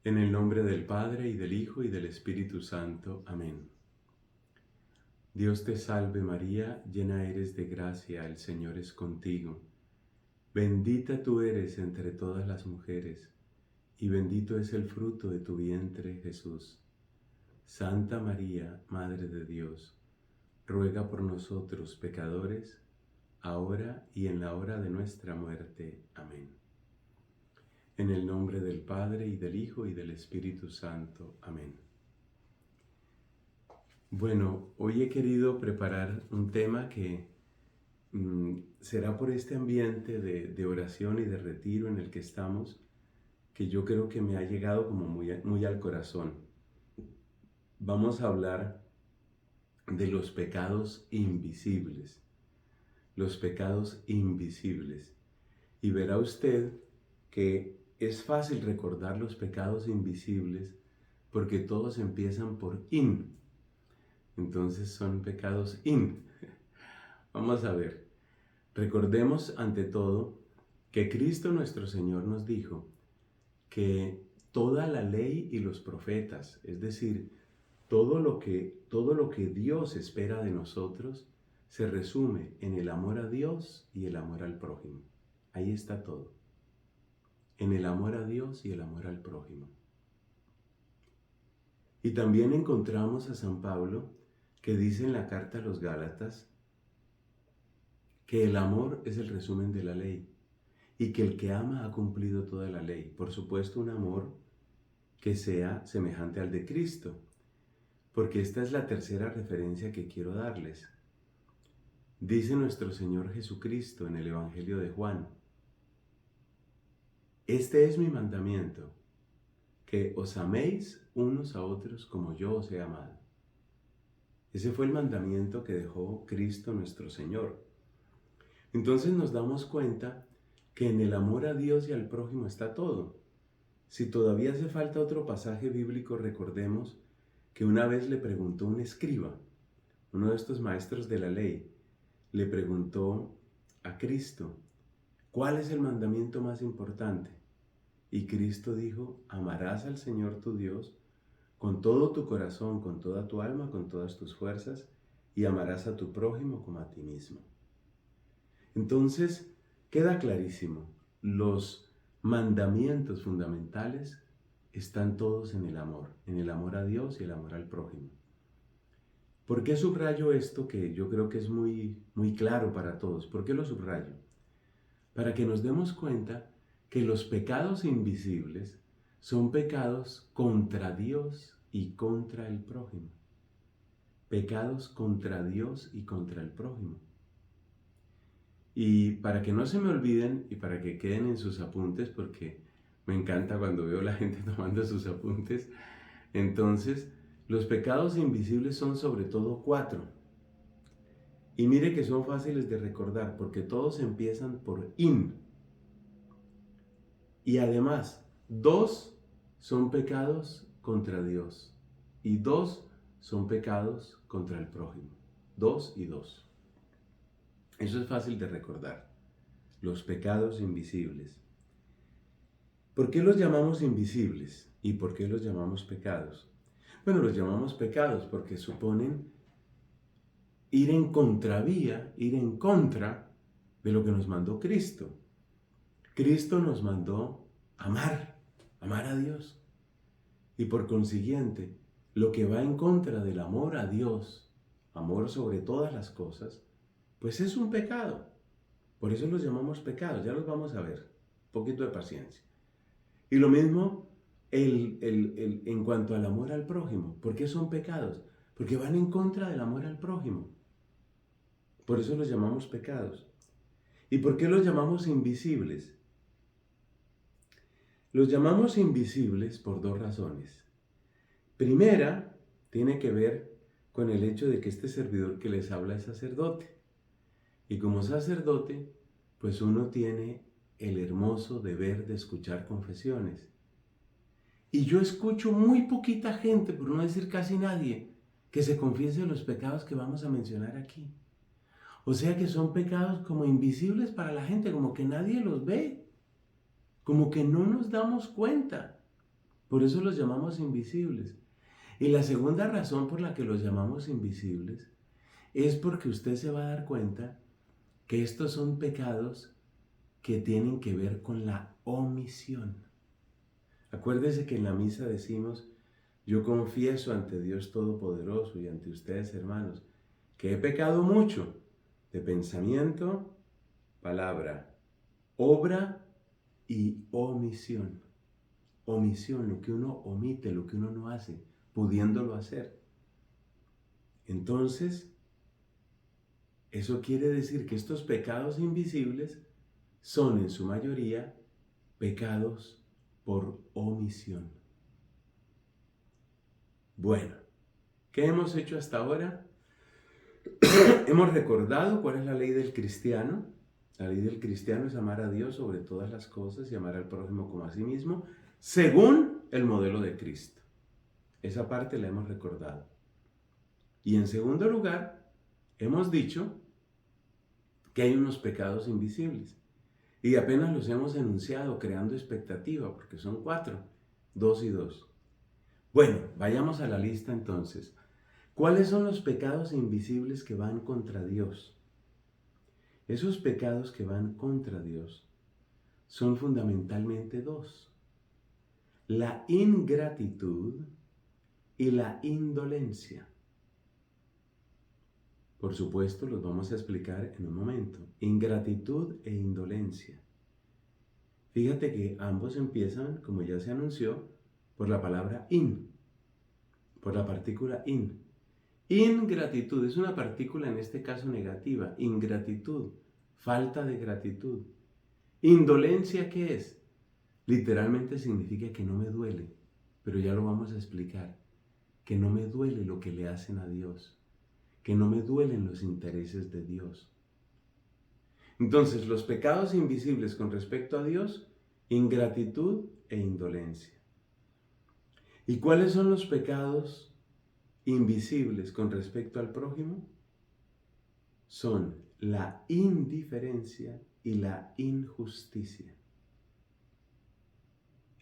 En el nombre del Padre, y del Hijo, y del Espíritu Santo. Amén. Dios te salve María, llena eres de gracia, el Señor es contigo. Bendita tú eres entre todas las mujeres, y bendito es el fruto de tu vientre, Jesús. Santa María, Madre de Dios, ruega por nosotros pecadores, ahora y en la hora de nuestra muerte. Amén. En el nombre del Padre, y del Hijo, y del Espíritu Santo. Amén. Bueno, hoy he querido preparar un tema que será por este ambiente de oración y de retiro en el que estamos, que yo creo que me ha llegado como muy al corazón. Vamos a hablar de los pecados invisibles. Los pecados invisibles. Y verá usted que es fácil recordar los pecados invisibles porque todos empiezan por in. Entonces son pecados in. Vamos a ver. Recordemos ante todo que Cristo nuestro Señor nos dijo que toda la ley y los profetas, es decir, todo lo que Dios espera de nosotros, se resume en el amor a Dios y el amor al prójimo. Ahí está todo. En el amor a Dios y el amor al prójimo. Y también encontramos a San Pablo que dice en la carta a los Gálatas que el amor es el resumen de la ley y que el que ama ha cumplido toda la ley. Por supuesto, un amor que sea semejante al de Cristo, porque esta es la tercera referencia que quiero darles. Dice nuestro Señor Jesucristo en el Evangelio de Juan: este es mi mandamiento, que os améis unos a otros como yo os he amado. Ese fue el mandamiento que dejó Cristo nuestro Señor. Entonces nos damos cuenta que en el amor a Dios y al prójimo está todo. Si todavía hace falta otro pasaje bíblico, recordemos que una vez le preguntó un escriba, uno de estos maestros de la ley, le preguntó a Cristo: ¿cuál es el mandamiento más importante? Y Cristo dijo: amarás al Señor tu Dios con todo tu corazón, con toda tu alma, con todas tus fuerzas, y amarás a tu prójimo como a ti mismo. Entonces, queda clarísimo, los mandamientos fundamentales están todos en el amor a Dios y el amor al prójimo. ¿Por qué subrayo esto que yo creo que es muy claro para todos? ¿Por qué lo subrayo? Para que nos demos cuenta que los pecados invisibles son pecados contra Dios y contra el prójimo. Pecados contra Dios y contra el prójimo. Y para que no se me olviden y para que queden en sus apuntes, porque me encanta cuando veo a la gente tomando sus apuntes, entonces los pecados invisibles son sobre todo 4. Y mire que son fáciles de recordar porque todos empiezan por in. Y además, 2 son pecados contra Dios y 2 son pecados contra el prójimo. 2 y 2. Eso es fácil de recordar. Los pecados invisibles. ¿Por qué los llamamos invisibles? ¿Y por qué los llamamos pecados? Bueno, los llamamos pecados porque suponen ir en contravía, ir en contra de lo que nos mandó Cristo. Cristo nos mandó amar a Dios. Y por consiguiente, lo que va en contra del amor a Dios, amor sobre todas las cosas, pues es un pecado. Por eso los llamamos pecados, ya los vamos a ver. Un poquito de paciencia. Y lo mismo en cuanto al amor al prójimo. ¿Por qué son pecados? Porque van en contra del amor al prójimo. Por eso los llamamos pecados. ¿Y por qué los llamamos invisibles? Los llamamos invisibles por 2 razones. Primera, tiene que ver con el hecho de que este servidor que les habla es sacerdote. Y como sacerdote, pues uno tiene el hermoso deber de escuchar confesiones. Y yo escucho muy poquita gente, por no decir casi nadie, que se confiese los pecados que vamos a mencionar aquí. O sea que son pecados como invisibles para la gente, como que nadie los ve, como que no nos damos cuenta. Por eso los llamamos invisibles. Y la segunda razón por la que los llamamos invisibles es porque usted se va a dar cuenta que estos son pecados que tienen que ver con la omisión. Acuérdese que en la misa decimos: yo confieso ante Dios Todopoderoso y ante ustedes, hermanos, que he pecado mucho de pensamiento, palabra, obra y omisión. Omisión, lo que uno omite, lo que uno no hace, pudiéndolo hacer. Entonces, eso quiere decir que estos pecados invisibles son en su mayoría pecados por omisión. Bueno, ¿qué hemos hecho hasta ahora? Hemos recordado cuál es la ley del cristiano. La ley del cristiano es amar a Dios sobre todas las cosas y amar al prójimo como a sí mismo, según el modelo de Cristo. Esa parte la hemos recordado. Y en segundo lugar, hemos dicho que hay unos pecados invisibles. Y apenas los hemos enunciado creando expectativa, porque son 4, 2 y 2. Bueno, vayamos a la lista entonces. ¿Cuáles son los pecados invisibles que van contra Dios? Esos pecados que van contra Dios son fundamentalmente 2. La ingratitud y la indolencia. Por supuesto, los vamos a explicar en un momento. Ingratitud e indolencia. Fíjate que ambos empiezan, como ya se anunció, por la palabra in, por la partícula in. Ingratitud es una partícula en este caso negativa. Ingratitud, falta de gratitud. Indolencia, ¿qué es? Literalmente significa que no me duele, pero ya lo vamos a explicar. Que no me duele lo que le hacen a Dios, que no me duelen los intereses de Dios. Entonces, los pecados invisibles con respecto a Dios, ingratitud e indolencia. ¿Y cuáles son los pecados invisibles con respecto al prójimo? Son la indiferencia y la injusticia.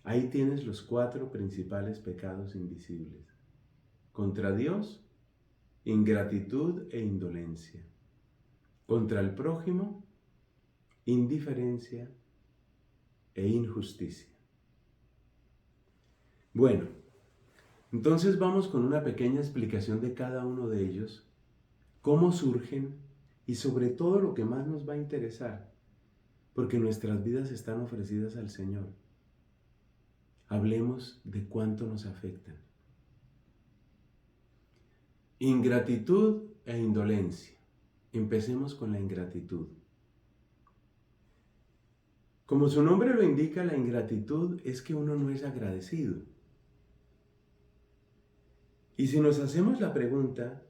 Ahí tienes los 4 principales pecados invisibles. Contra Dios, ingratitud e indolencia. Contra el prójimo, indiferencia e injusticia. Bueno, entonces vamos con una pequeña explicación de cada uno de ellos, cómo surgen y sobre todo lo que más nos va a interesar, porque nuestras vidas están ofrecidas al Señor. Hablemos de cuánto nos afectan. Ingratitud e indolencia. Empecemos con la ingratitud. Como su nombre lo indica, la ingratitud es que uno no es agradecido. Y si nos hacemos la pregunta,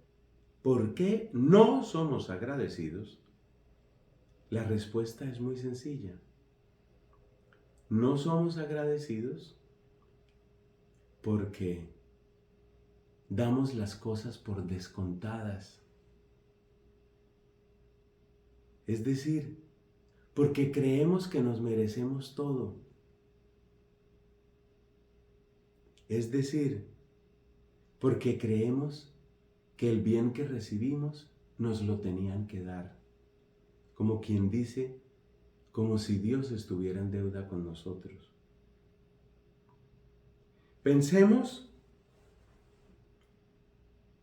¿por qué no somos agradecidos? La respuesta es muy sencilla. No somos agradecidos porque damos las cosas por descontadas. Es decir, porque creemos que nos merecemos todo. Es decir, porque creemos que el bien que recibimos nos lo tenían que dar. Como quien dice, como si Dios estuviera en deuda con nosotros. Pensemos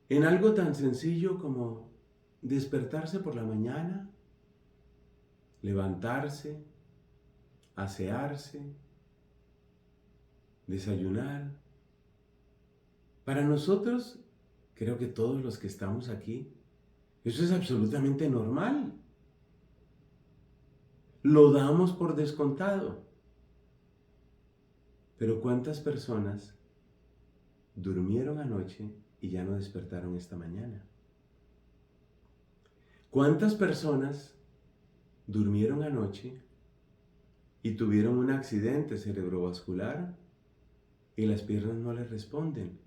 en algo tan sencillo como despertarse por la mañana, levantarse, asearse, desayunar. Para nosotros, creo que todos los que estamos aquí, eso es absolutamente normal. Lo damos por descontado. Pero ¿cuántas personas durmieron anoche y ya no despertaron esta mañana? ¿Cuántas personas durmieron anoche y tuvieron un accidente cerebrovascular y las piernas no les responden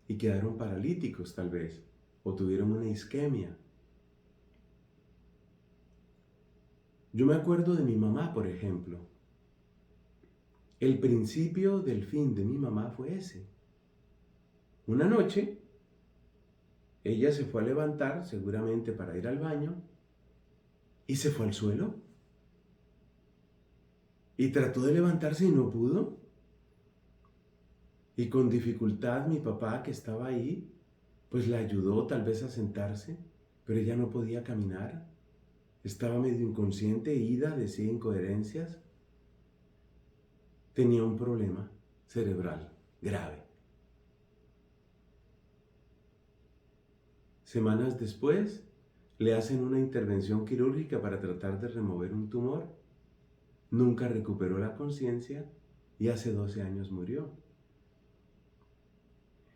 y quedaron paralíticos tal vez, o tuvieron una isquemia? Yo me acuerdo de mi mamá, por ejemplo. el principio del fin de mi mamá fue ese. Una noche, ella se fue a levantar, seguramente para ir al baño, y se fue al suelo. Y trató de levantarse y no pudo. Y con dificultad mi papá, que estaba ahí, pues la ayudó tal vez a sentarse, pero ella no podía caminar. Estaba medio inconsciente, ida, decía incoherencias. Tenía un problema cerebral grave. Semanas después, le hacen una intervención quirúrgica para tratar de remover un tumor. Nunca recuperó la conciencia y hace 12 años murió.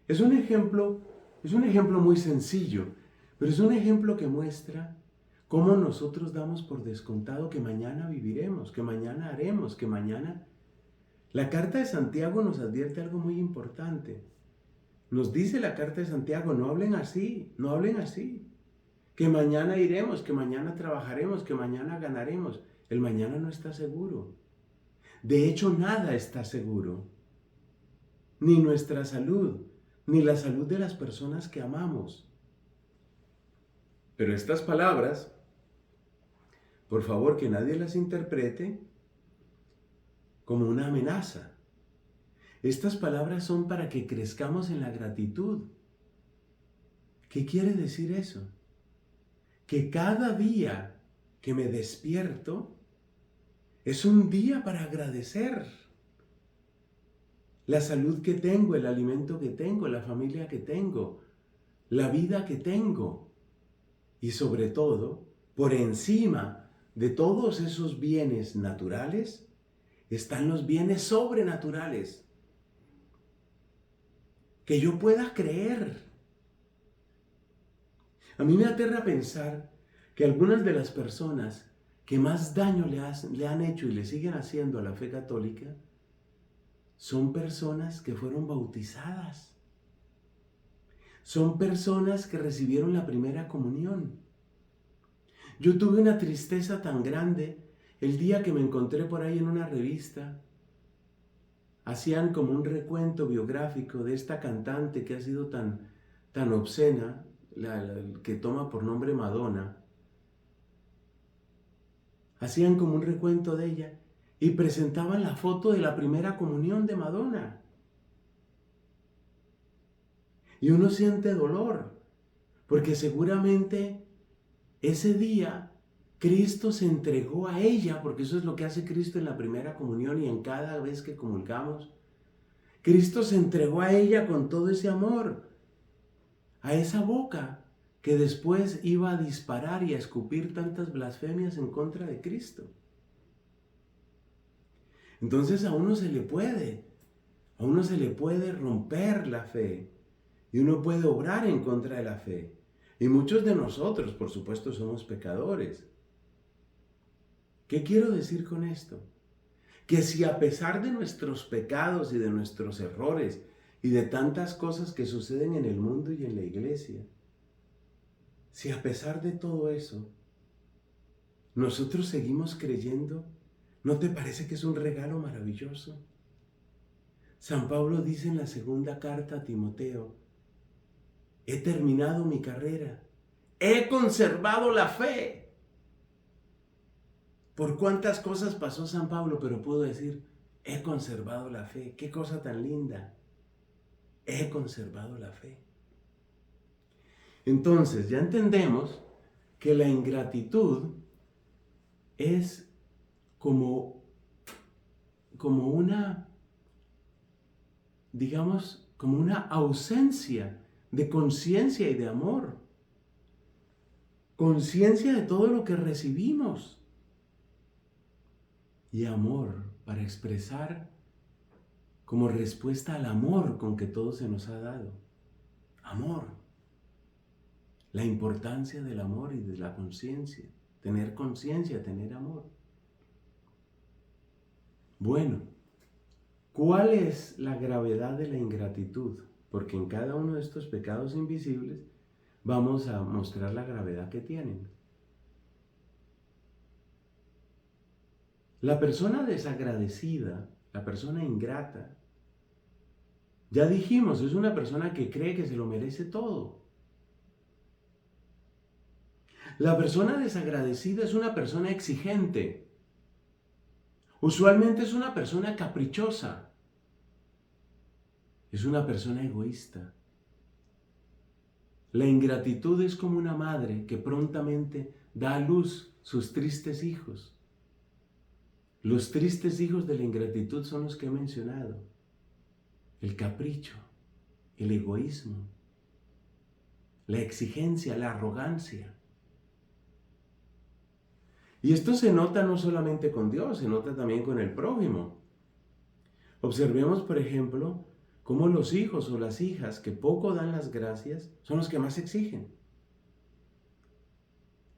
Es un ejemplo muy sencillo, pero es un ejemplo que muestra cómo nosotros damos por descontado que mañana viviremos, que mañana haremos, que mañana... La carta de Santiago nos advierte algo muy importante. Nos dice la carta de Santiago, no hablen así, no hablen así. Que mañana iremos, que mañana trabajaremos, que mañana ganaremos. El mañana no está seguro. De hecho, nada está seguro. Ni nuestra salud, ni la salud de las personas que amamos. Pero estas palabras, por favor, que nadie las interprete como una amenaza. Estas palabras son para que crezcamos en la gratitud. ¿Qué quiere decir eso? Que cada día que me despierto es un día para agradecer la salud que tengo, el alimento que tengo, la familia que tengo, la vida que tengo. Y sobre todo, por encima de todos esos bienes naturales, están los bienes sobrenaturales. Que yo pueda creer. A mí me aterra pensar que algunas de las personas que más daño le han hecho y le siguen haciendo a la fe católica son personas que fueron bautizadas. Son personas que recibieron la primera comunión. Yo tuve una tristeza tan grande el día que me encontré por ahí en una revista. Hacían como un recuento biográfico de esta cantante que ha sido tan obscena, que toma por nombre Madonna. Hacían como un recuento de ella y presentaban la foto de la primera comunión de Madonna. Y uno siente dolor, porque seguramente ese día Cristo se entregó a ella, porque eso es lo que hace Cristo en la primera comunión y en cada vez que comulgamos. Cristo se entregó a ella con todo ese amor, a esa boca que después iba a disparar y a escupir tantas blasfemias en contra de Cristo. Entonces a uno se le puede romper la fe y uno puede obrar en contra de la fe. Y muchos de nosotros, por supuesto, somos pecadores. ¿Qué quiero decir con esto? Que si a pesar de nuestros pecados y de nuestros errores y de tantas cosas que suceden en el mundo y en la iglesia, si a pesar de todo eso, nosotros seguimos creyendo, ¿no te parece que es un regalo maravilloso? San Pablo dice en la segunda carta a Timoteo, he terminado mi carrera, he conservado la fe. Por cuántas cosas pasó San Pablo, pero pudo decir, he conservado la fe. Qué cosa tan linda. He conservado la fe. Entonces, ya entendemos que la ingratitud es como una, digamos, como una ausencia de conciencia y de amor. Conciencia de todo lo que recibimos. Y amor para expresar como respuesta al amor con que todo se nos ha dado. Amor. La importancia del amor y de la conciencia. Tener conciencia, tener amor. Bueno, ¿cuál es la gravedad de la ingratitud? Porque en cada uno de estos pecados invisibles vamos a mostrar la gravedad que tienen. La persona desagradecida, la persona ingrata, ya dijimos, es una persona que cree que se lo merece todo. La persona desagradecida es una persona exigente. Usualmente es una persona caprichosa. Es una persona egoísta. La ingratitud es como una madre que prontamente da a luz sus tristes hijos. Los tristes hijos de la ingratitud son los que he mencionado. El capricho, el egoísmo, la exigencia, la arrogancia. Y esto se nota no solamente con Dios, se nota también con el prójimo. Observemos, por ejemplo, cómo los hijos o las hijas que poco dan las gracias son los que más exigen.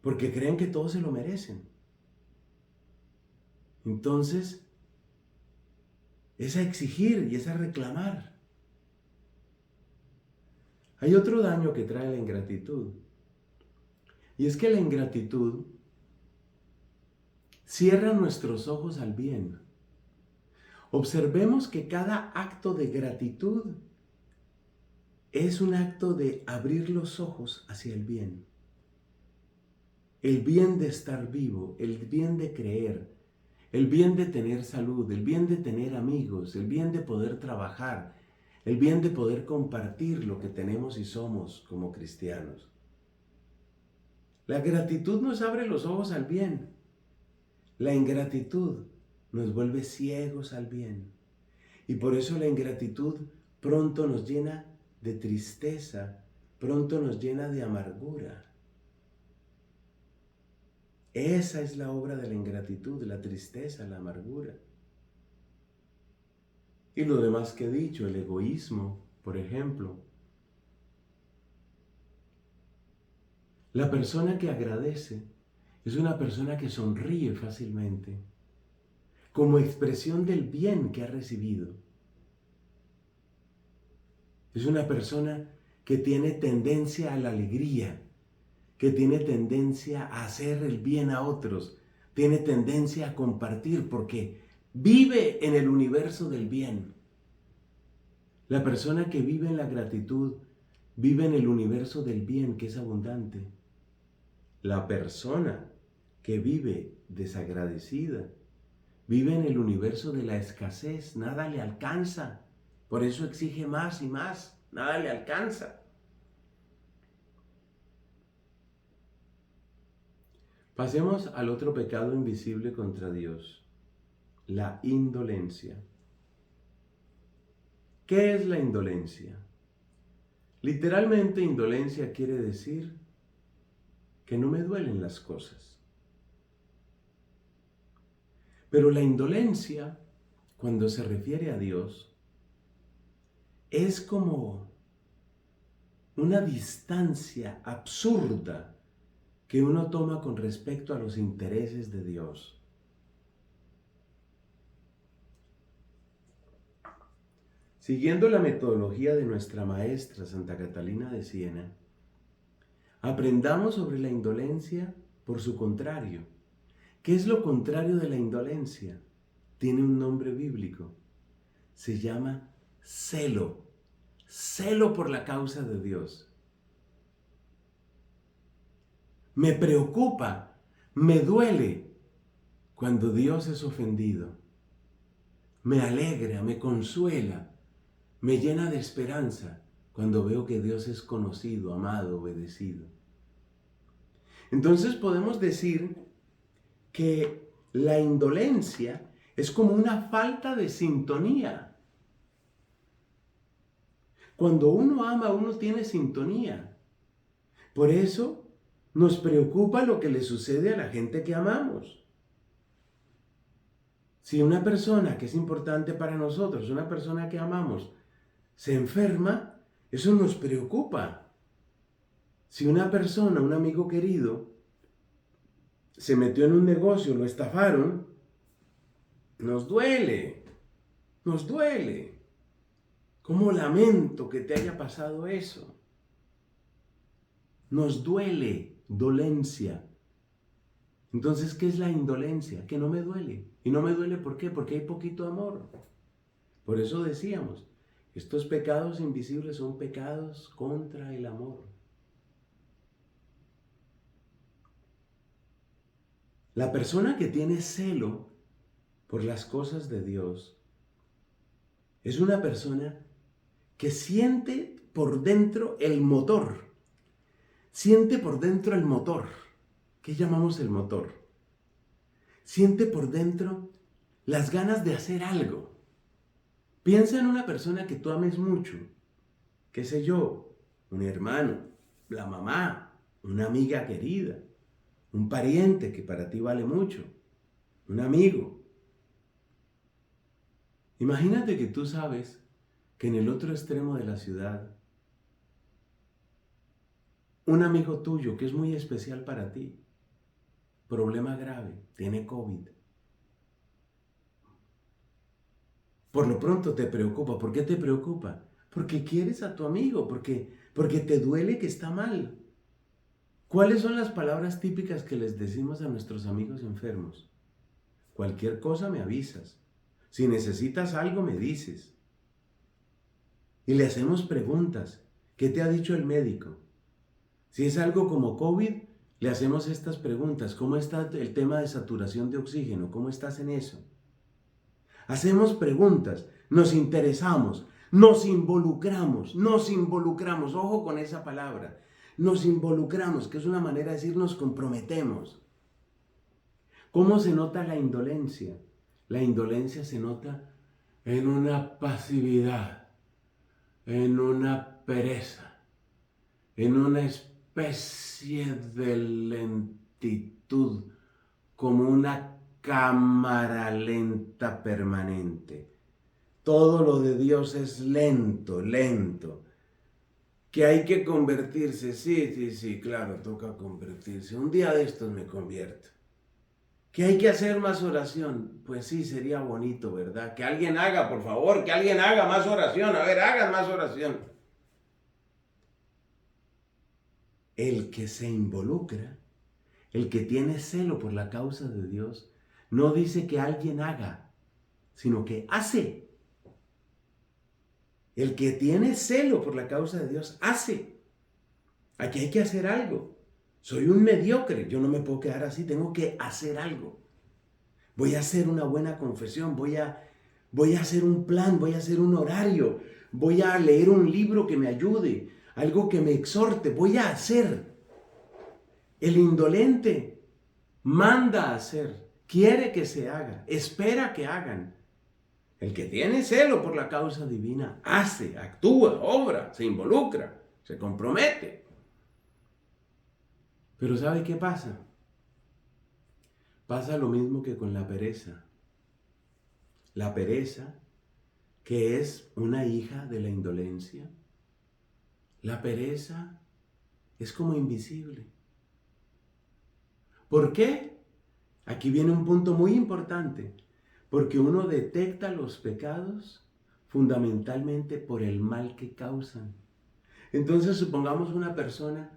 Porque creen que todos se lo merecen. Entonces, es a exigir y es a reclamar. Hay otro daño que trae la ingratitud. Y es que la ingratitud cierra nuestros ojos al bien. Observemos que cada acto de gratitud es un acto de abrir los ojos hacia el bien. El bien de estar vivo, el bien de creer, el bien de tener salud, el bien de tener amigos, el bien de poder trabajar, el bien de poder compartir lo que tenemos y somos como cristianos. La gratitud nos abre los ojos al bien. La ingratitud nos vuelve ciegos al bien. Y por eso la ingratitud pronto nos llena de tristeza, pronto nos llena de amargura. Esa es la obra de la ingratitud, la tristeza, la amargura. Y lo demás que he dicho, el egoísmo, por ejemplo. La persona que agradece es una persona que sonríe fácilmente, como expresión del bien que ha recibido. Es una persona que tiene tendencia a la alegría, que tiene tendencia a hacer el bien a otros, tiene tendencia a compartir porque vive en el universo del bien. La persona que vive en la gratitud vive en el universo del bien que es abundante. La persona que vive desagradecida vive en el universo de la escasez, nada le alcanza, por eso exige más y más, nada le alcanza. Pasemos al otro pecado invisible contra Dios, la indolencia. ¿Qué es la indolencia? Literalmente, indolencia quiere decir que no me duelen las cosas. Pero la indolencia, cuando se refiere a Dios, es como una distancia absurda que uno toma con respecto a los intereses de Dios. Siguiendo la metodología de nuestra maestra Santa Catalina de Siena, aprendamos sobre la indolencia por su contrario. ¿Qué es lo contrario de la indolencia? Tiene un nombre bíblico. Se llama celo. Celo por la causa de Dios. Me preocupa, me duele cuando Dios es ofendido. Me alegra, me consuela, me llena de esperanza cuando veo que Dios es conocido, amado, obedecido. Entonces podemos decir que la indolencia es como una falta de sintonía. Cuando uno ama, uno tiene sintonía. Por eso nos preocupa lo que le sucede a la gente que amamos. Si una persona que es importante para nosotros, una persona que amamos, se enferma, eso nos preocupa. Si una persona, un amigo querido, se metió en un negocio, lo estafaron, nos duele, nos duele. ¿Cómo lamento que te haya pasado eso? Nos duele, dolencia. Entonces, ¿qué es la indolencia? Que no me duele. ¿Y no me duele por qué? Porque hay poquito amor. Por eso decíamos, estos pecados invisibles son pecados contra el amor. La persona que tiene celo por las cosas de Dios es una persona que siente por dentro el motor. Siente por dentro el motor. ¿Qué llamamos el motor? Siente por dentro las ganas de hacer algo. Piensa en una persona que tú ames mucho. ¿Qué sé yo? Un hermano, la mamá, una amiga querida, un pariente que para ti vale mucho, un amigo. Imagínate que tú sabes que en el otro extremo de la ciudad, un amigo tuyo que es muy especial para ti, problema grave, tiene COVID. Por lo pronto te preocupa. ¿Por qué te preocupa? Porque quieres a tu amigo, porque te duele que está mal. ¿Cuáles son las palabras típicas que les decimos a nuestros amigos enfermos? Cualquier cosa me avisas. Si necesitas algo me dices. Y le hacemos preguntas. ¿Qué te ha dicho el médico? Si es algo como COVID, le hacemos estas preguntas. ¿Cómo está el tema de saturación de oxígeno? ¿Cómo estás en eso? Hacemos preguntas, nos interesamos, nos involucramos, ojo con esa palabra, nos involucramos, que es una manera de decir nos comprometemos. ¿Cómo se nota la indolencia? La indolencia se nota en una pasividad, en una pereza, en una especie de lentitud, como una cámara lenta permanente. Todo lo de Dios es lento, lento. Que hay que convertirse, sí, claro, toca convertirse. Un día de estos me convierto. Que hay que hacer más oración, pues sí, sería bonito, ¿verdad? Que alguien haga, por favor, que alguien haga más oración. A ver, hagan más oración. El que se involucra, el que tiene celo por la causa de Dios, no dice que alguien haga, sino que hace. El que tiene celo por la causa de Dios, hace. Aquí hay que hacer algo. Soy un mediocre, yo no me puedo quedar así, tengo que hacer algo. Voy a hacer una buena confesión, voy a hacer un plan, voy a hacer un horario, voy a leer un libro que me ayude, algo que me exhorte, voy a hacer. El indolente manda a hacer, quiere que se haga, espera que hagan. El que tiene celo por la causa divina hace, actúa, obra, se involucra, se compromete. Pero ¿sabe qué pasa? Pasa lo mismo que con la pereza. La pereza, que es una hija de la indolencia, la pereza es como invisible. ¿Por qué? Aquí viene un punto muy importante. Porque uno detecta los pecados fundamentalmente por el mal que causan. Entonces, supongamos una persona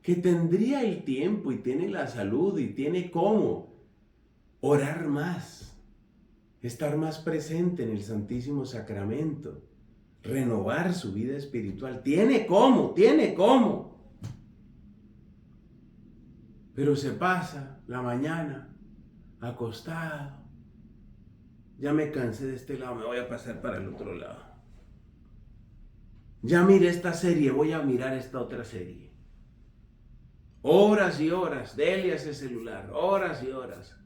que tendría el tiempo y tiene la salud y tiene cómo orar más, estar más presente en el Santísimo Sacramento, renovar su vida espiritual. Tiene cómo. Pero se pasa la mañana acostado. Ya me cansé de este lado, me voy a pasar para el otro lado. Ya miré esta serie, voy a mirar esta otra serie. Horas y horas, dele a ese celular, horas y horas.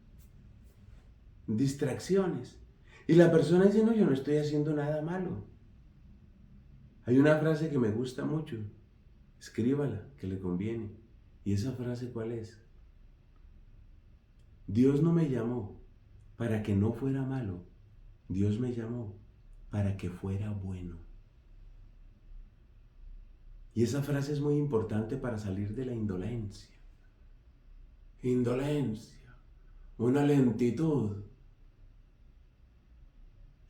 Distracciones. Y la persona dice, no, yo no estoy haciendo nada malo. Hay una frase que me gusta mucho. Escríbala, que le conviene. ¿Y esa frase cuál es? Dios no me llamó para que no fuera malo. Dios me llamó para que fuera bueno. Y esa frase es muy importante para salir de la indolencia. Indolencia, una lentitud.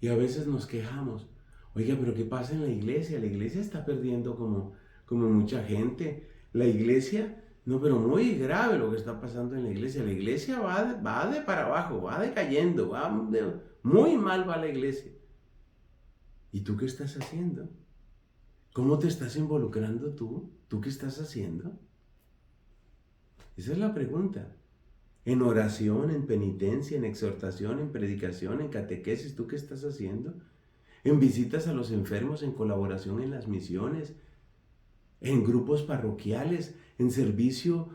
Y a veces nos quejamos. Oiga, pero ¿qué pasa en la iglesia? La iglesia está perdiendo como mucha gente. La iglesia, no, pero muy grave lo que está pasando en la iglesia. La iglesia va de para abajo, va decayendo, muy mal va la iglesia. ¿Y tú qué estás haciendo? ¿Cómo te estás involucrando tú? ¿Tú qué estás haciendo? Esa es la pregunta. En oración, en penitencia, en exhortación, en predicación, en catequesis, ¿tú qué estás haciendo? En visitas a los enfermos, en colaboración en las misiones, en grupos parroquiales, en servicio,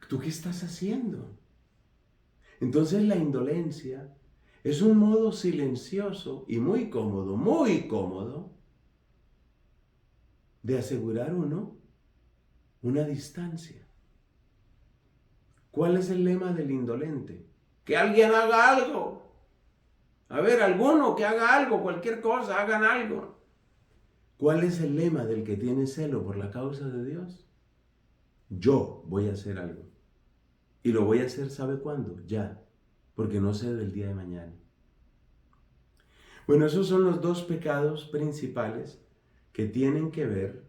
¿tú qué estás haciendo? Entonces la indolencia es un modo silencioso y muy cómodo, de asegurar uno una distancia. ¿Cuál es el lema del indolente? Que alguien haga algo. A ver, alguno que haga algo, cualquier cosa, hagan algo. ¿Cuál es el lema del que tiene celo por la causa de Dios? Yo voy a hacer algo. Y lo voy a hacer, ¿sabe cuándo? Ya, porque no sé del día de mañana. Bueno, esos son los dos pecados principales que tienen que ver,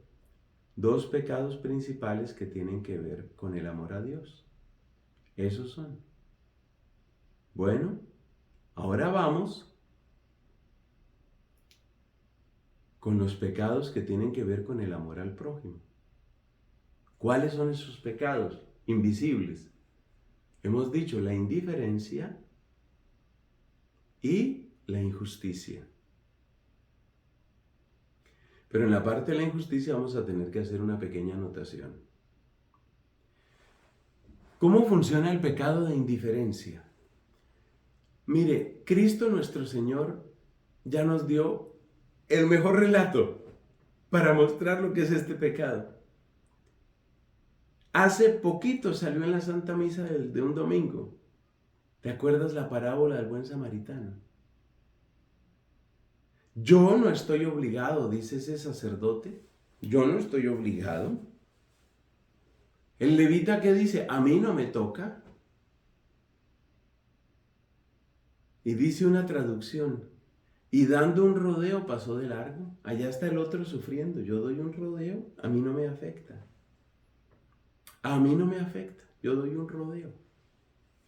con el amor a Dios. Esos son. Bueno, ahora vamos con los pecados que tienen que ver con el amor al prójimo. ¿Cuáles son esos pecados invisibles? Hemos dicho la indiferencia y la injusticia. Pero en la parte de la injusticia vamos a tener que hacer una pequeña anotación. ¿Cómo funciona el pecado de indiferencia? Mire, Cristo nuestro Señor ya nos dio el mejor relato para mostrar lo que es este pecado. Hace poquito salió en la Santa Misa de un domingo. ¿Te acuerdas la parábola del buen samaritano? Yo no estoy obligado, dice ese sacerdote. Yo no estoy obligado. El levita que dice, a mí no me toca. Y dice una traducción, y dando un rodeo pasó de largo. Allá está el otro sufriendo. Yo doy un rodeo, a mí no me afecta. A mí no me afecta. Yo doy un rodeo.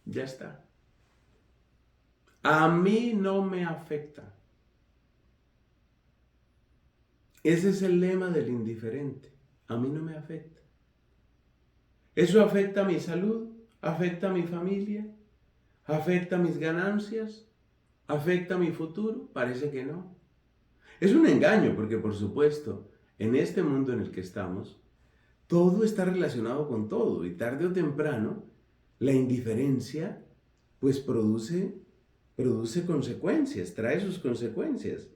Ya está. A mí no me afecta. Ese es el lema del indiferente. A mí no me afecta. ¿Eso afecta a mi salud? ¿Afecta a mi familia? ¿Afecta a mis ganancias? ¿Afecta a mi futuro? Parece que no. Es un engaño porque, por supuesto, en este mundo en el que estamos, todo está relacionado con todo y tarde o temprano la indiferencia pues produce consecuencias, trae sus consecuencias,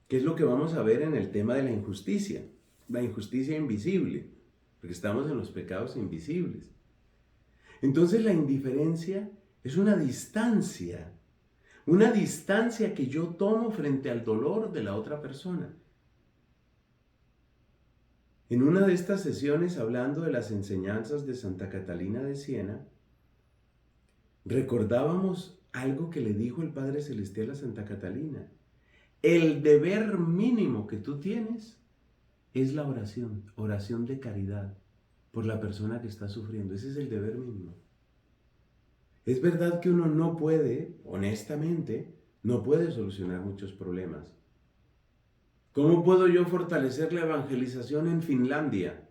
que es lo que vamos a ver en el tema de la injusticia invisible, porque estamos en los pecados invisibles. Entonces la indiferencia es una distancia que yo tomo frente al dolor de la otra persona. En una de estas sesiones, hablando de las enseñanzas de Santa Catalina de Siena, recordábamos algo que le dijo el Padre Celestial a Santa Catalina. El deber mínimo que tú tienes es la oración de caridad por la persona que está sufriendo. Ese es el deber mínimo. Es verdad que uno no puede, honestamente, no puede solucionar muchos problemas. ¿Cómo puedo yo fortalecer la evangelización en Finlandia?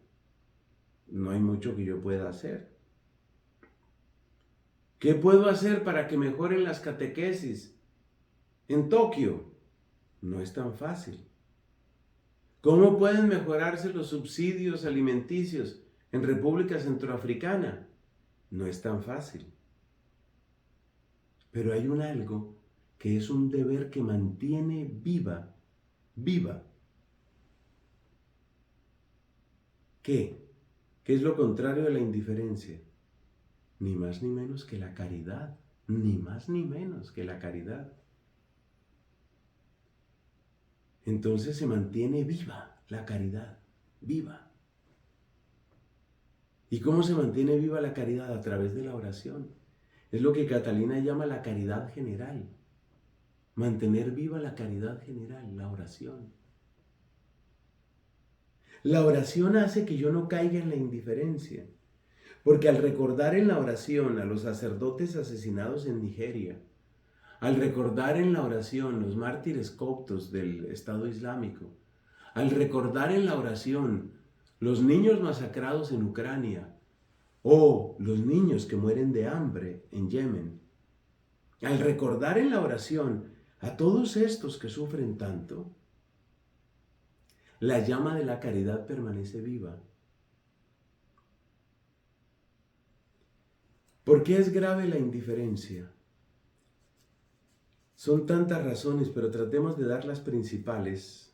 No hay mucho que yo pueda hacer. ¿Qué puedo hacer para que mejoren las catequesis en Tokio? No es tan fácil. ¿Cómo pueden mejorarse los subsidios alimenticios en República Centroafricana? No es tan fácil. Pero hay un algo que es un deber que mantiene viva. ¿Qué? ¿Qué es lo contrario de la indiferencia? Ni más ni menos que la caridad. Ni más ni menos que la caridad. Entonces se mantiene viva la caridad. Viva. ¿Y cómo se mantiene viva la caridad? A través de la oración. Es lo que Catalina llama la caridad general. Mantener viva la caridad general, la oración. La oración hace que yo no caiga en la indiferencia, porque al recordar en la oración a los sacerdotes asesinados en Nigeria, al recordar en la oración los mártires coptos del Estado Islámico, al recordar en la oración los niños masacrados en Ucrania o los niños que mueren de hambre en Yemen, al recordar en la oración a todos estos que sufren tanto, la llama de la caridad permanece viva. ¿Por qué es grave la indiferencia? Son tantas razones, pero tratemos de dar las principales.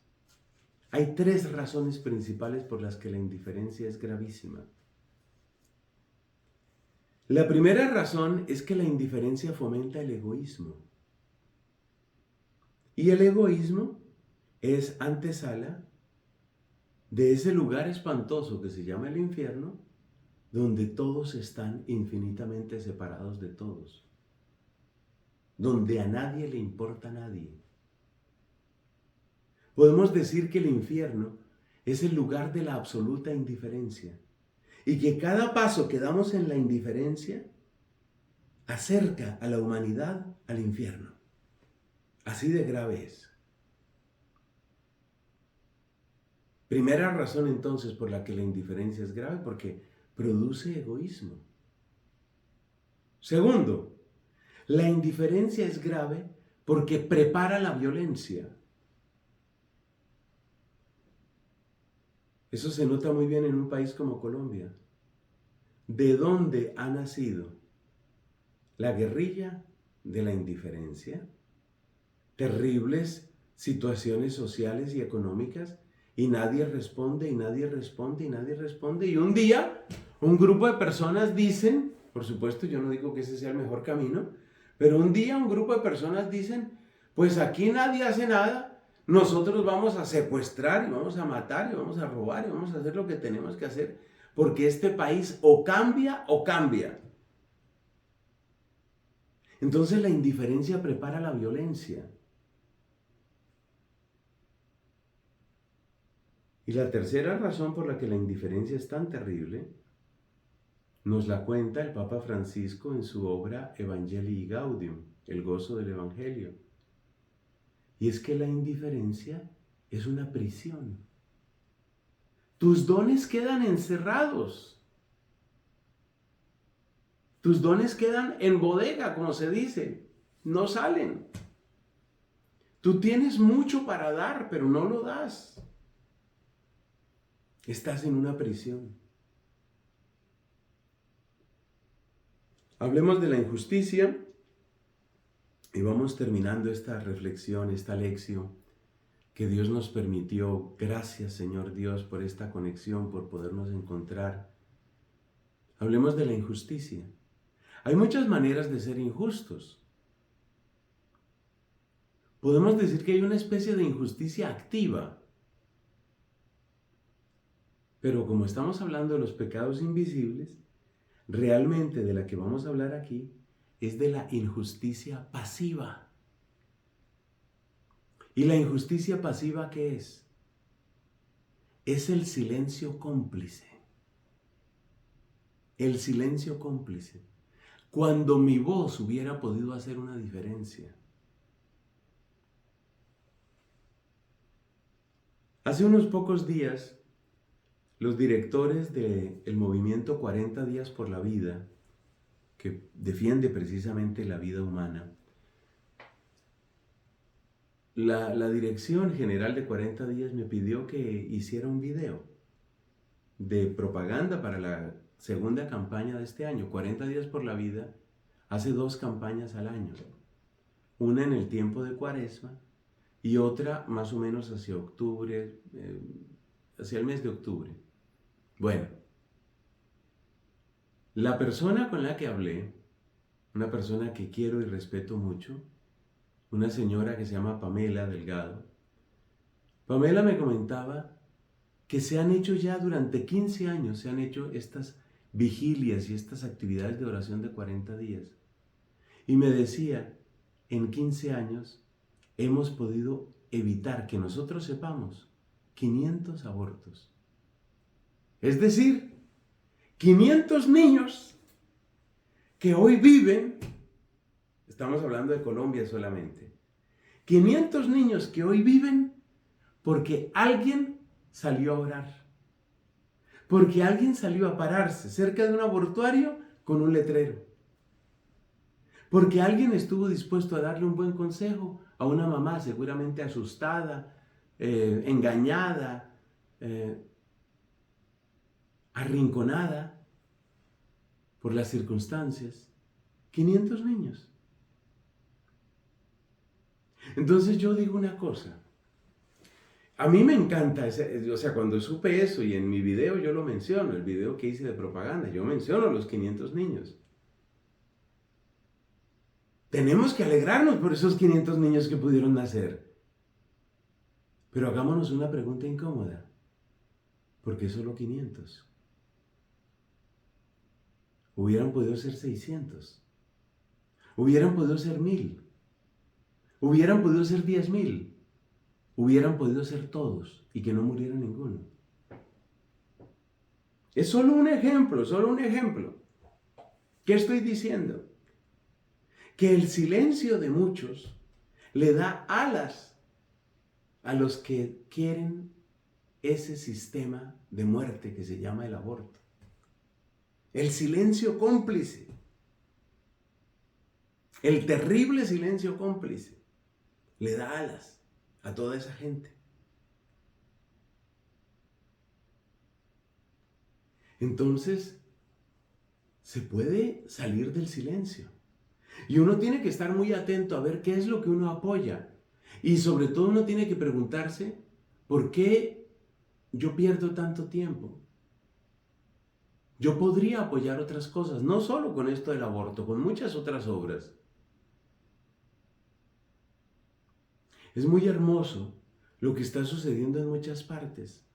Hay 3 razones principales por las que la indiferencia es gravísima. La primera razón es que la indiferencia fomenta el egoísmo. Y el egoísmo es antesala de ese lugar espantoso que se llama el infierno, donde todos están infinitamente separados de todos, donde a nadie le importa a nadie. Podemos decir que el infierno es el lugar de la absoluta indiferencia y que cada paso que damos en la indiferencia acerca a la humanidad al infierno. Así de grave es. Primera razón entonces por la que la indiferencia es grave, porque produce egoísmo. Segundo, la indiferencia es grave porque prepara la violencia. Eso se nota muy bien en un país como Colombia, de donde ha nacido la guerrilla de la indiferencia, terribles situaciones sociales y económicas, y nadie responde, y nadie responde, y nadie responde. Y un día, un grupo de personas dicen, por supuesto, yo no digo que ese sea el mejor camino, pero un día un grupo de personas dicen, pues aquí nadie hace nada, nosotros vamos a secuestrar, y vamos a matar, y vamos a robar, y vamos a hacer lo que tenemos que hacer, porque este país o cambia o cambia. Entonces la indiferencia prepara la violencia. Y la tercera razón por la que la indiferencia es tan terrible, nos la cuenta el Papa Francisco en su obra Evangelii Gaudium, el gozo del Evangelio. Y es que la indiferencia es una prisión. Tus dones quedan encerrados. Tus dones quedan en bodega, como se dice. No salen. Tú tienes mucho para dar, pero no lo das. Estás en una prisión. Hablemos de la injusticia y vamos terminando esta reflexión, esta lección que Dios nos permitió. Gracias, Señor Dios, por esta conexión, por podernos encontrar. Hablemos de la injusticia. Hay muchas maneras de ser injustos. Podemos decir que hay una especie de injusticia activa. Pero como estamos hablando de los pecados invisibles, realmente de la que vamos a hablar aquí es de la injusticia pasiva. ¿Y la injusticia pasiva qué es? Es el silencio cómplice. El silencio cómplice. Cuando mi voz hubiera podido hacer una diferencia. Hace unos pocos días, los directores del movimiento 40 días por la vida, que defiende precisamente la vida humana, la dirección general de 40 días me pidió que hiciera un video de propaganda para la segunda campaña de este año. 40 días por la vida hace 2 campañas al año. Una en el tiempo de Cuaresma y otra más o menos hacia octubre, hacia el mes de octubre. Bueno, la persona con la que hablé, una persona que quiero y respeto mucho, una señora que se llama Pamela Delgado. Pamela me comentaba que se han hecho ya durante 15 años, se han hecho estas vigilias y estas actividades de oración de 40 días. Y me decía, en 15 años hemos podido evitar, que nosotros sepamos, 500 abortos. Es decir, 500 niños que hoy viven, estamos hablando de Colombia solamente. 500 niños que hoy viven porque alguien salió a orar. Porque alguien salió a pararse cerca de un abortuario con un letrero. Porque alguien estuvo dispuesto a darle un buen consejo a una mamá seguramente asustada, engañada, arrinconada por las circunstancias. 500 niños. Entonces yo digo una cosa. A mí me encanta, o sea, cuando supe eso y en mi video yo lo menciono, el video que hice de propaganda, yo menciono a los 500 niños. Tenemos que alegrarnos por esos 500 niños que pudieron nacer. Pero hagámonos una pregunta incómoda. ¿Por qué solo 500? Hubieran podido ser 600. Hubieran podido ser 1000. Hubieran podido ser 10,000. Hubieran podido ser todos y que no muriera ninguno. Es solo un ejemplo, solo un ejemplo. ¿Qué estoy diciendo? Que el silencio de muchos le da alas a los que quieren ese sistema de muerte que se llama el aborto. El silencio cómplice. El terrible silencio cómplice le da alas a toda esa gente. Entonces, se puede salir del silencio. Y uno tiene que estar muy atento a ver qué es lo que uno apoya. Y sobre todo uno tiene que preguntarse, ¿por qué yo pierdo tanto tiempo? Yo podría apoyar otras cosas, no solo con esto del aborto, con muchas otras obras. Es muy hermoso lo que está sucediendo en muchas partes.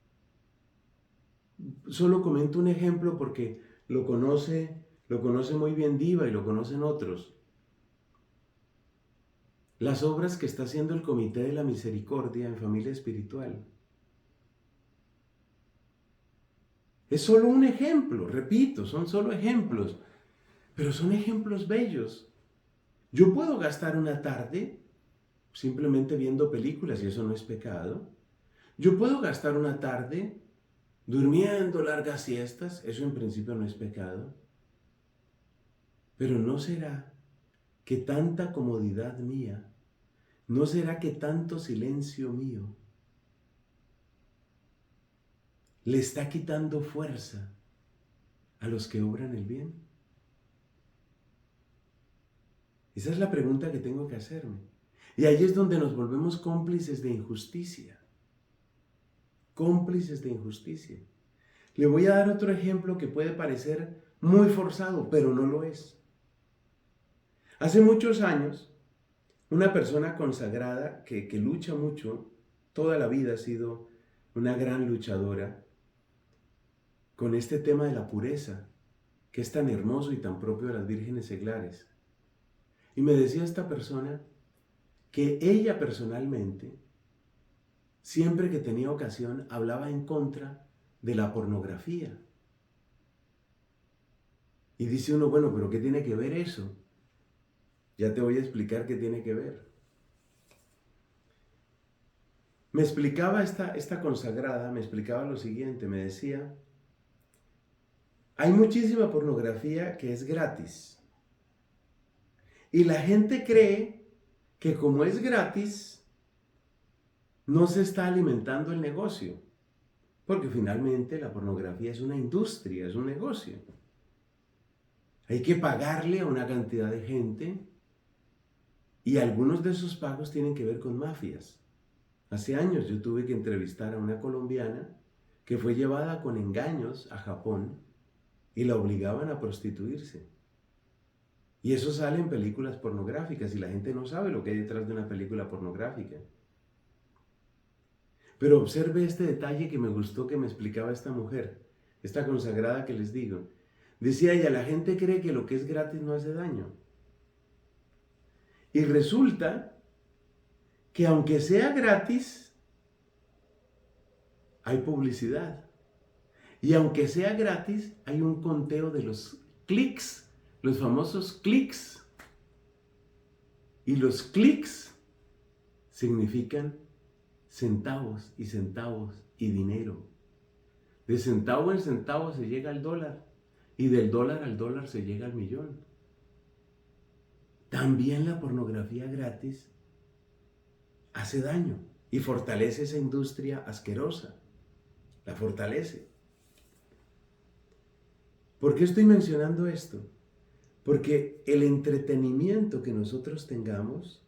Solo comento un ejemplo porque lo conoce muy bien Diva y lo conocen otros. Las obras que está haciendo el Comité de la Misericordia en Familia Espiritual. Es solo un ejemplo, repito, son solo ejemplos, pero son ejemplos bellos. Yo puedo gastar una tarde simplemente viendo películas y eso no es pecado. Yo puedo gastar una tarde durmiendo largas siestas, eso en principio no es pecado. Pero ¿no será que tanta comodidad mía, no será que tanto silencio mío le está quitando fuerza a los que obran el bien? Esa es la pregunta que tengo que hacerme. Y ahí es donde nos volvemos cómplices de injusticia. Cómplices de injusticia. Le voy a dar otro ejemplo que puede parecer muy forzado, pero no lo es. Hace muchos años, una persona consagrada que lucha mucho, toda la vida ha sido una gran luchadora con este tema de la pureza, que es tan hermoso y tan propio de las vírgenes seglares. Y me decía esta persona que ella personalmente, siempre que tenía ocasión, hablaba en contra de la pornografía. Y dice uno, bueno, pero ¿qué tiene que ver eso? Ya te voy a explicar qué tiene que ver. Me explicaba esta consagrada, me explicaba lo siguiente, me decía, hay muchísima pornografía que es gratis. Y la gente cree que como es gratis, no se está alimentando el negocio. Porque finalmente la pornografía es una industria, es un negocio. Hay que pagarle a una cantidad de gente y algunos de esos pagos tienen que ver con mafias. Hace años yo tuve que entrevistar a una colombiana que fue llevada con engaños a Japón y la obligaban a prostituirse. Y eso sale en películas pornográficas y la gente no sabe lo que hay detrás de una película pornográfica. Pero observe este detalle que me gustó que me explicaba esta mujer, esta consagrada que les digo. Decía ella, la gente cree que lo que es gratis no hace daño. Y resulta que aunque sea gratis, hay publicidad. Y aunque sea gratis, hay un conteo de los clics, los famosos clics. Y los clics significan centavos y centavos y dinero. De centavo en centavo se llega al dólar y del dólar al dólar se llega al millón. También la pornografía gratis hace daño y fortalece esa industria asquerosa. La fortalece. ¿Por qué estoy mencionando esto? Porque el entretenimiento que nosotros tengamos,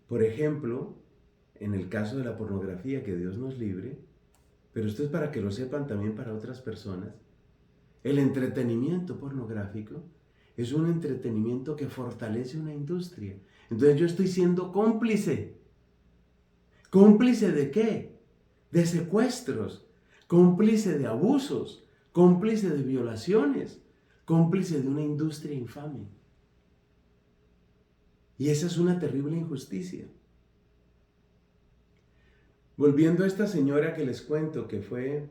por ejemplo, en el caso de la pornografía, que Dios nos libre, pero esto es para que lo sepan también para otras personas, el entretenimiento pornográfico es un entretenimiento que fortalece una industria. Entonces yo estoy siendo cómplice. ¿Cómplice de qué? De secuestros, cómplice de abusos, cómplice de violaciones, cómplice de una industria infame. Y esa es una terrible injusticia. Volviendo a esta señora que les cuento que fue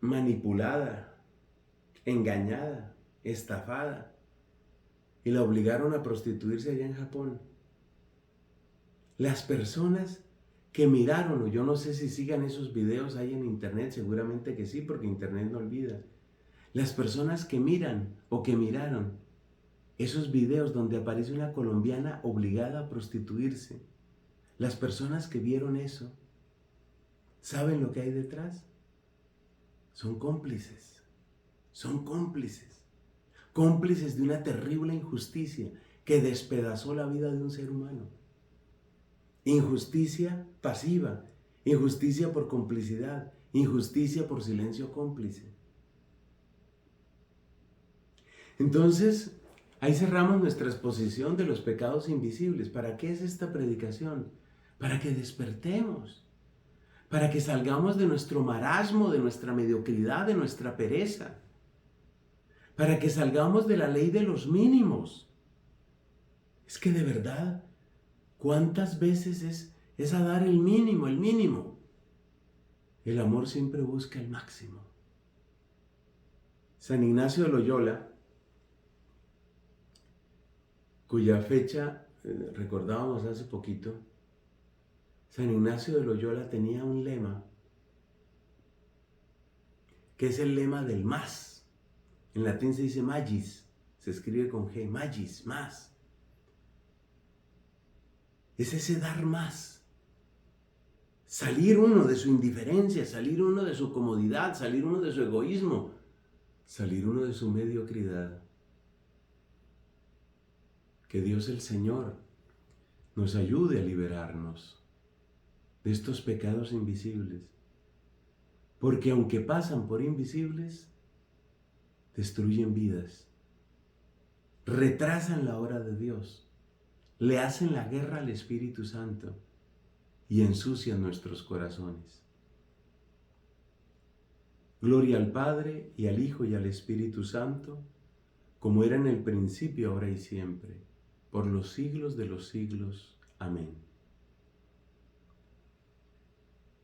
manipulada, engañada, estafada, y la obligaron a prostituirse allá en Japón. Las personas que miraron, o yo no sé si sigan esos videos ahí en internet, seguramente que sí, porque internet no olvida. Las personas que miran o que miraron esos videos donde aparece una colombiana obligada a prostituirse, las personas que vieron eso, ¿saben lo que hay detrás? Son cómplices, son cómplices, cómplices de una terrible injusticia que despedazó la vida de un ser humano. Injusticia pasiva, injusticia por complicidad, injusticia por silencio cómplice. Entonces, ahí cerramos nuestra exposición de los pecados invisibles. ¿Para qué es esta predicación? Para que despertemos, para que salgamos de nuestro marasmo, de nuestra mediocridad, de nuestra pereza, para que salgamos de la ley de los mínimos. Es que de verdad, ¿cuántas veces es a dar el mínimo, el mínimo? El amor siempre busca el máximo. San Ignacio de Loyola, cuya fecha recordábamos hace poquito, San Ignacio de Loyola tenía un lema, que es el lema del más. En latín se dice magis, se escribe con G, magis, más. Es ese dar más. Salir uno de su indiferencia, salir uno de su comodidad, salir uno de su egoísmo, salir uno de su mediocridad. Que Dios el Señor nos ayude a liberarnos de estos pecados invisibles, porque aunque pasan por invisibles, destruyen vidas, retrasan la obra de Dios, le hacen la guerra al Espíritu Santo y ensucian nuestros corazones. Gloria al Padre, y al Hijo, y al Espíritu Santo, como era en el principio, ahora y siempre, por los siglos de los siglos. Amén.